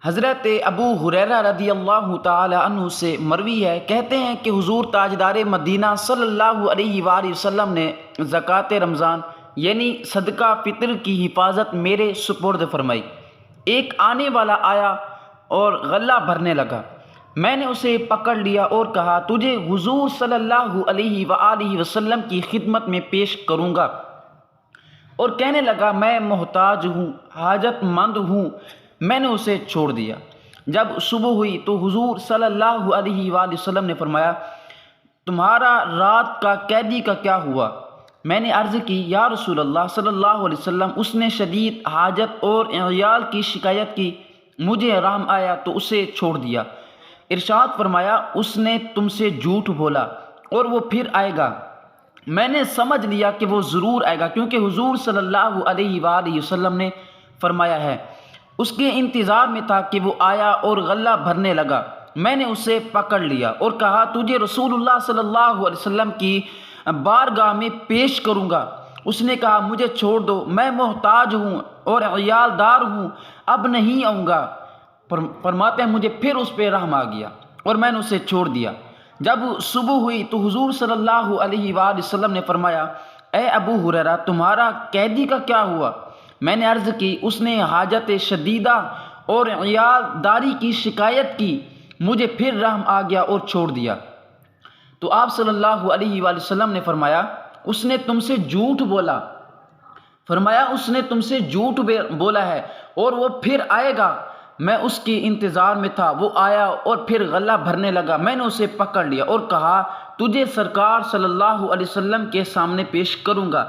حضرت ابو ہریرہ رضی اللہ تعالی عنہ سے مروی ہے، کہتے ہیں کہ حضور تاجدار مدینہ صلی اللہ علیہ وآلہ وسلم نے زکوٰۃ رمضان یعنی صدقہ فطر کی حفاظت میرے سپرد فرمائی۔ ایک آنے والا آیا اور غلہ بھرنے لگا۔ میں نے اسے پکڑ لیا اور کہا، تجھے حضور صلی اللہ علیہ وآلہ وسلم کی خدمت میں پیش کروں گا، اور کہنے لگا میں محتاج ہوں، حاجت مند ہوں۔ میں نے اسے چھوڑ دیا۔ جب صبح ہوئی تو حضور صلی اللہ علیہ وآلہ وسلم نے فرمایا، تمہارا رات کا قیدی کا کیا ہوا؟ میں نے عرض کی، یا رسول اللہ صلی اللہ علیہ وسلم، اس نے شدید حاجت اور عیال کی شکایت کی، مجھے رحم آیا تو اسے چھوڑ دیا۔ ارشاد فرمایا، اس نے تم سے جھوٹ بولا اور وہ پھر آئے گا۔ میں نے سمجھ لیا کہ وہ ضرور آئے گا، کیونکہ حضور صلی اللہ علیہ وآلہ وسلم نے فرمایا ہے۔ اس کے انتظار میں تھا کہ وہ آیا اور غلہ بھرنے لگا۔ میں نے اسے پکڑ لیا اور کہا، تجھے رسول اللہ صلی اللہ علیہ وسلم کی بارگاہ میں پیش کروں گا۔ اس نے کہا، مجھے چھوڑ دو، میں محتاج ہوں اور عیال دار ہوں، اب نہیں آؤں گا۔ فرماتے ہیں مجھے پھر اس پہ رحم آ گیا اور میں نے اسے چھوڑ دیا۔ جب صبح ہوئی تو حضور صلی اللہ علیہ وآلہ وسلم نے فرمایا، اے ابو ہریرہ، تمہارا قیدی کا کیا ہوا؟ میں نے عرض کی، اس نے حاجت شدیدہ اور عیال داری کی شکایت کی، مجھے پھر رحم آ گیا اور چھوڑ دیا۔ تو آپ صلی اللہ علیہ وآلہ وسلم نے فرمایا، اس نے تم سے جھوٹ بولا۔ فرمایا، اس نے تم سے جھوٹ بولا ہے اور وہ پھر آئے گا۔ میں اس کے انتظار میں تھا، وہ آیا اور پھر غلہ بھرنے لگا۔ میں نے اسے پکڑ لیا اور کہا، تجھے سرکار صلی اللہ علیہ وسلم کے سامنے پیش کروں گا۔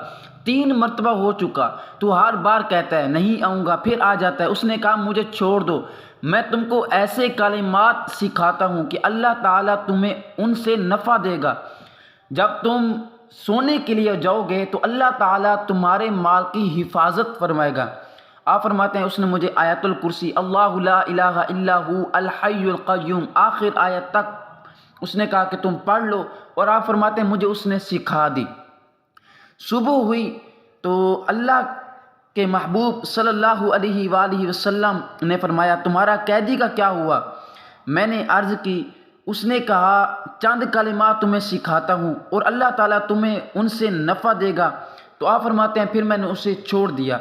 3 مرتبہ ہو چکا، تو ہر بار کہتا ہے نہیں آؤں گا، پھر آ جاتا ہے۔ اس نے کہا، مجھے چھوڑ دو، میں تم کو ایسے کلمات سکھاتا ہوں کہ اللہ تعالیٰ تمہیں ان سے نفع دے گا۔ جب تم سونے کے لیے جاؤ گے تو اللہ تعالیٰ تمہارے مال کی حفاظت فرمائے گا۔ آپ فرماتے ہیں، اس نے مجھے آیت الکرسی، اللہ لا الہ الا ہو الحی القیوم، آخر آیت تک اس نے کہا کہ تم پڑھ لو، اور آپ فرماتے ہیں مجھے اس نے سکھا دی۔ صبح ہوئی تو اللہ کے محبوب صلی اللہ علیہ وآلہ وسلم نے فرمایا، تمہارا قیدی کا کیا ہوا؟ میں نے عرض کی، اس نے کہا، چند کلمات تمہیں سکھاتا ہوں اور اللہ تعالیٰ تمہیں ان سے نفع دے گا۔ تو آپ فرماتے ہیں پھر میں نے اسے چھوڑ دیا۔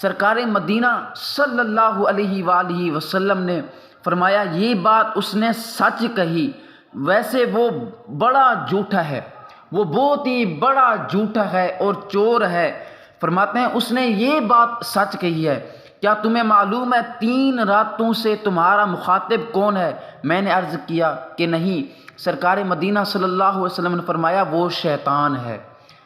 سرکار مدینہ صلی اللہ علیہ وآلہ وسلم نے فرمایا، یہ بات اس نے سچ کہی، ویسے وہ بڑا جھوٹا ہے، وہ بہت ہی بڑا جھوٹا ہے اور چور ہے۔ فرماتے ہیں، اس نے یہ بات سچ کہی ہے۔ کیا تمہیں معلوم ہے 3 راتوں سے تمہارا مخاطب کون ہے؟ میں نے عرض کیا کہ نہیں۔ سرکار مدینہ صلی اللہ علیہ وسلم نے فرمایا، وہ شیطان ہے۔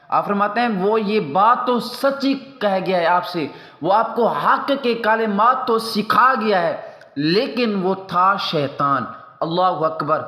آپ فرماتے ہیں، وہ یہ بات تو سچی کہہ گیا ہے آپ سے، وہ آپ کو حق کے کلمات تو سکھا گیا ہے، لیکن وہ تھا شیطان۔ اللہ اکبر۔